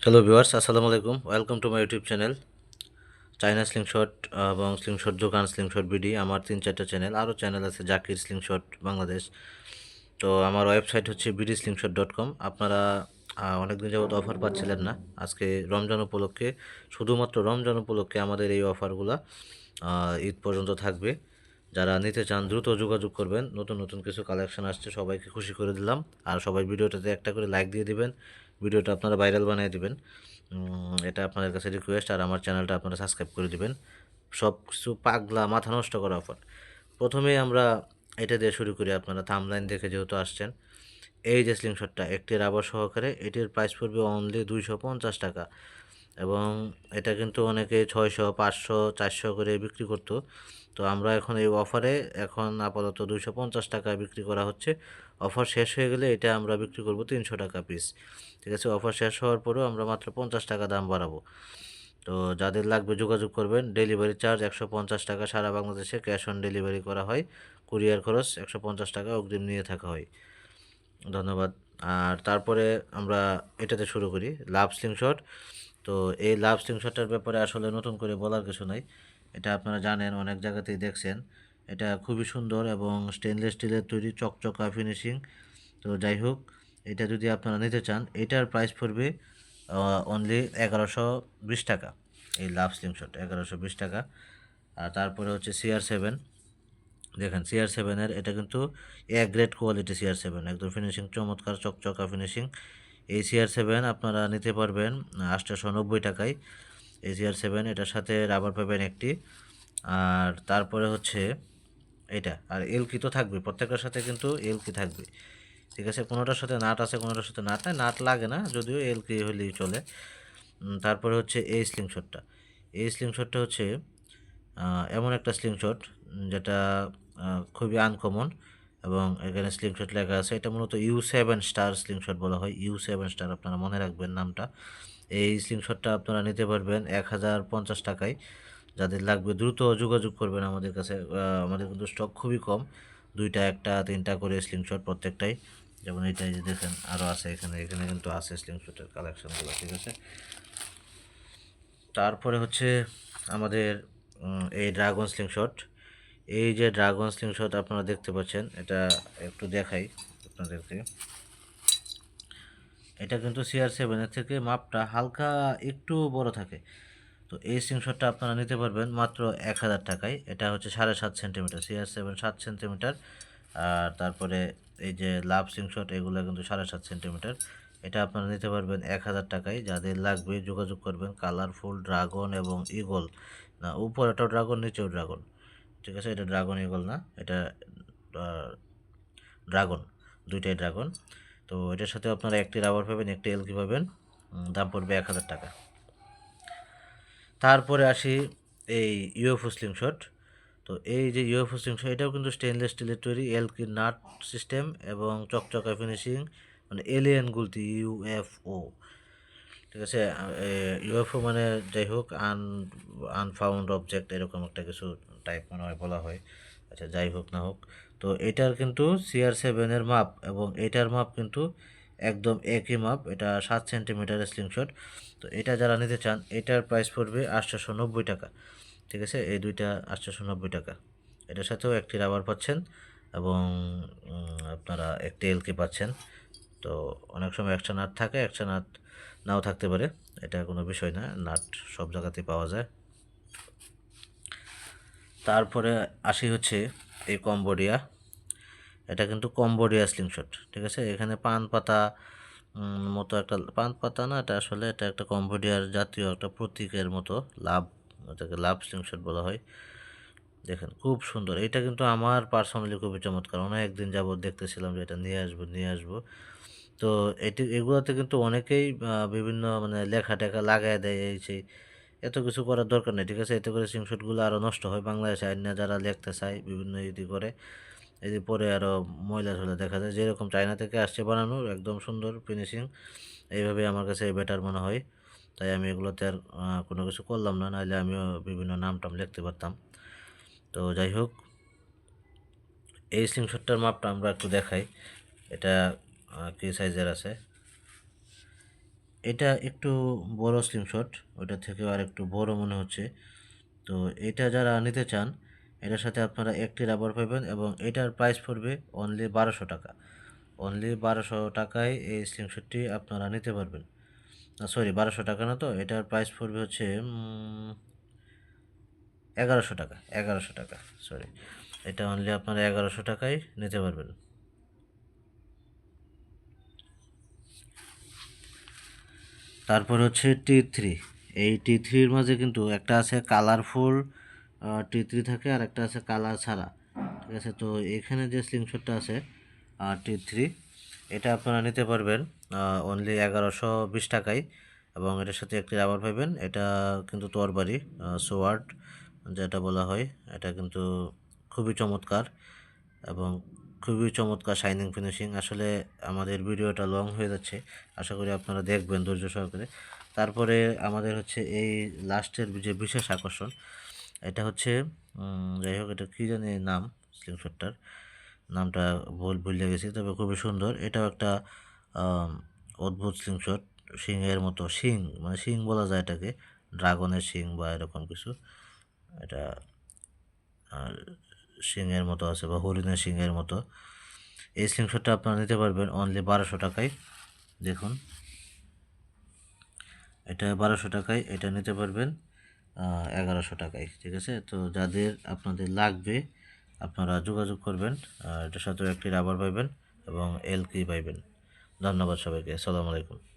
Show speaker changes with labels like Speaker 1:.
Speaker 1: Hello viewers, আসসালামু আলাইকুম। Welcome to my YouTube channel China slingshot এবং স্লিংশট দোকান, স্লিংশট বিডি। আমার 3-4টা চ্যানেল, আরও চ্যানেল আছে জাকির স্লিংশট বাংলাদেশ। তো আমার ওয়েবসাইট হচ্ছে bdsslingshot.com। আপনারা অনেকদিন যাবত অফার পাচ্ছিলেন না। আজকে রমজান উপলক্ষে, শুধুমাত্র রমজান উপলক্ষে আমাদের এই অফারগুলা ঈদ পর্যন্ত থাকবে। যারা নিতে চান দ্রুত যোগাযোগ করবেন। নতুন নতুন কিছু কালেকশন আসছে, সবাইকে খুশি করে দিলাম। আর সবাই ভিডিওটাতে একটা করে লাইক দিয়ে দিবেন, ভিডিওটা আপনারা ভাইরাল বানিয়ে দিবেন। এটা আপনাদের কাছে রিকোয়েস্ট। আর আমার চ্যানেলটা আপনারা সাবস্ক্রাইব করে দিবেন। সব কিছু পাগলা মাথা নষ্ট করা অফার। প্রথমেই আমরা এটা দিয়ে শুরু করি। আপনারা থাম্বনেইল দেখে যেহেতু আসছেন, এই যে স্লিংশটটা একটি রাবার সহকারে, এটির প্রাইস পড়বে অনলি 250 টাকা। এবং এটা কিন্তু অনেকে 600, 500, 400 করে বিক্রি করতো। তো আমরা এখন এই অফারে এখন আপাতত 250 টাকায় বিক্রি করা হচ্ছে। অফার শেষ হয়ে গেলে এটা আমরা বিক্রি করব 300 টাকা পিস। ঠিক আছে, অফার শেষ হওয়ার পরেও আমরা মাত্র 50 টাকা দাম বাড়াবো। তো যাদের লাগবে যোগাযোগ করবেন। ডেলিভারি চার্জ 150 টাকা, সারা বাংলাদেশে ক্যাশ অন ডেলিভারি করা হয়। কুরিয়ার খরচ 150 টাকা অগ্রিম নিয়ে থাকা হয়। ধন্যবাদ। আর তারপরে আমরা এটাতে শুরু করি, লাভ স্লিংশট। তো এই লাভ স্লিংশটের ব্যাপারে আসলে নতুন করে বলার কিছু নাই। এটা আপনারা জানেন, অনেক জায়গাতেই দেখছেন। এটা খুবই সুন্দর এবং স্টেনলেস স্টিলের তৈরি, চকচকা ফিনিশিং। তো যাই হোক, এটা যদি আপনারা নিতে চান, এটার প্রাইস পড়বে অনলি 1120 টাকা। এই লাভ স্লিংশট 1120 টাকা। আর তারপরে হচ্ছে CR7। দেখেন, CR7-এর এটা কিন্তু গ্রেড কোয়ালিটি। CR7 একদম ফিনিশিং চমৎকার, চকচকা ফিনিশিং। এই CR7 আপনারা নিতে পারবেন 890 টাকায়। এই CR7 এটার সাথে রাবার পাবেন একটি। আর তারপরে হচ্ছে এটা, আর এলকি তো থাকবে প্রত্যেকটার সাথে, কিন্তু এলকি থাকবে। ঠিক আছে, কোনোটার সাথে নাট আছে, কোনোটার সাথে নাট নাই। নাট লাগে না, যদিও এলকি হলেই চলে। তারপরে হচ্ছে এই স্লিংশটটা। এই স্লিংশটটা হচ্ছে এমন একটা স্লিংশট যেটা খুবই আনকমন। এবং এখানে স্লিংশট লেখা আছে। এটা মূলত U7 স্টার স্লিংশট বলা হয়। U7 স্টার, আপনারা মনে রাখবেন নামটা। এই স্লিংশটটা আপনারা নিতে পারবেন 1050 টাকায়। যাদের লাগবে দ্রুত যোগাযোগ করবেন আমাদের কাছে। আমাদের কিন্তু স্টক খুবই কম, 2টা, 1টা, 3টা করে স্লিংশট প্রত্যেকটাই। যেমন এইটাই যে দেখেন, আরও আছে এখানে, এখানে কিন্তু আছে স্লিংশটের কালেকশনগুলো। ঠিক আছে, তারপরে হচ্ছে আমাদের এই ড্রাগন স্লিংশট। এই যে ড্রাগন স্লিংশট আপনারা দেখতে পাচ্ছেন, এটা একটু দেখাই আপনাদেরকে। এটা কিন্তু CR7-এর থেকে মাপটা হালকা একটু বড় থাকে। তো এই স্লিংশটটা আপনারা নিতে পারবেন মাত্র 1000 টাকায়। এটা হচ্ছে 7.5 সেন্টিমিটার, CR7 7 সেন্টিমিটার। আর তারপরে এই যে লাভ স্লিংশট, এগুলো কিন্তু 7.5 সেন্টিমিটার। এটা আপনারা নিতে পারবেন 1000 টাকায়। যাদের লাগবে যোগাযোগ করবেন। কালারফুল ড্রাগন এবং ইগল, না উপরেটাও ড্রাগন, নিচেও ড্রাগন। ঠিক আছে, এটা ড্রাগন ইগল না, এটা ড্রাগন, দুইটাই ড্রাগন। তো এটার সাথে আপনারা একটি রাবার পাবেন, একটি এলকি পাবেন। দাম পড়বে 1000 টাকা। তারপরে আসি এই ইউএফও স্লিংশট। তো এই যে ইউএফও স্লিংশট, এটাও কিন্তু স্টেনলেস স্টিলের তৈরি, এলকি নাট সিস্টেম এবং চকচকা ফিনিশিং, মানে এলিয়েন গুলতি ইউএফও। ঠিক আছে, ইউএফও মানে যাই হোক, আনফাউন্ড অবজেক্ট, এরকম একটা কিছু টাইপ মনে হয় বলা হয়। আচ্ছা, যাই হোক না হোক, তো এটার কিন্তু CR7-এর মাপ এবং এটার মাপ কিন্তু একদম একই মাপ। এটা 7 সেন্টিমিটারের স্লিংশট। তো এটা যারা নিতে চান, এটার প্রাইস পড়বে 890 টাকা। ঠিক আছে, এই দুইটা 890 টাকা। এটার সাথেও একটি রাবার পাচ্ছেন এবং আপনারা একটি এলকে পাচ্ছেন। তো অনেক সময় একটা নাট থাকে, একটা নাট নাও থাকতে পারে। এটা কোনো বিষয় না, নাট সব জায়গাতেই পাওয়া যায়। তারপরে আসি হচ্ছে এই কম্বোডিয়া। এটা কিন্তু কম্বোডিয়া স্লিংশট। ঠিক আছে, এখানে পান পাতা মতো একটা, পান পাতা না, এটা আসলে এটা একটা কম্বোডিয়ার জাতীয় একটা প্রতীকের মতো। লাভ, এটাকে লাভ স্লিংশট বলা হয়। দেখেন, খুব সুন্দর। এটা কিন্তু আমার পার্সোনালি খুবই চমৎকার। অনেক দিন যাবত দেখতেছিলাম যে এটা নিয়ে আসবো, নিয়ে আসবো। তো এগুলোতে কিন্তু অনেকেই বিভিন্ন মানে লেখা টেখা লাগায় দেয়, এই সেই। এত কিছু করার দরকার নেই। ঠিক আছে, এতে করে স্ক্রিনশটগুলো আরও নষ্ট হয়। বাংলাদেশে আইন না যারা লিখতে চায় বিভিন্ন ইদি করে, এদি পরে আরও ময়লা ঝোলা দেখা যায়। যেরকম চায়না থেকে আসছে বানানো, একদম সুন্দর ফিনিশিং। এইভাবে আমার কাছে বেটার মনে হয়। তাই আমি এগুলোতে আর কোনো কিছু করলাম না, নাহলে আমিও বিভিন্ন নাম টাম লিখতে পারতাম। তো যাই হোক, এই স্লিংশটটার মাপটা আমরা একটু দেখাই। এটা কী সাইজের আছে। এটা একটু বড় স্লিংশট, ওটা থেকেও আর একটু বড় মনে হচ্ছে। তো এটা যারা নিতে চান, এটার সাথে আপনারা একটি রাবার পাবেন এবং এটার প্রাইস পড়বে অনলি 1200 টাকা। অনলি 1200 টাকায় এই স্লিংশটটি আপনারা নিতে পারবেন। সরি, 1200 টাকা না, তো এটার প্রাইস পড়বে হচ্ছে 1100 টাকা। 1100 টাকা, সরি। এটা অনলি আপনারা 1100 টাকায় নিতে পারবেন। তারপর হচ্ছে T3। এই T3-র মাঝে কিন্তু একটা আছে কালারফুল T3 থাকে, আর একটা আছে কালার ছাড়া, ঠিক আছে? তো এখানে যে স্লিংশটটা আছে T3, এটা আপনারা নিতে পারবেন অনলি 1120 টাকায়, এবং এটার সাথে একটি রাবার পাবেন। এটা কিন্তু তরবারি, সোয়ার্ড যেটা বলা হয়, এটা কিন্তু খুবই চমৎকার এবং খুবই চমৎকার শাইনিং ফিনিশিং। আসলে আমাদের ভিডিওটা লং হয়ে যাচ্ছে, আশা করি আপনারা দেখবেন ধৈর্য সহকারে। তারপরে আমাদের হচ্ছে এই লাস্টের যে বিশেষ আকর্ষণ, এটা হচ্ছে যাই হোক, এটা কী জানি নাম, স্লিংশটটার নামটা ভুলে গেছি, তবে খুবই সুন্দর। এটাও একটা অদ্ভুত স্লিংশট, শিংয়ের মতো, শিং মানে শিং বলা যায় এটাকে, ড্রাগনের শিং বা এরকম কিছু। এটা শিংয়ের মতো আছে বা হরিণের শিংয়ের মতো। এই স্লিংশটটা আপনারা নিতে পারবেন অনলি 1200 টাকায়। দেখুন, এটা 1200 টাকায়, এটা নিতে পারবেন 1100 টাকায়, ঠিক আছে? তো যাদের আপনাদের লাগবে আপনারা যোগাযোগ করবেন। এটার সাথেও একটি রাবার পাইবেন এবং এলকি পাইবেন। ধন্যবাদ সবাইকে, আসসালামু আলাইকুম।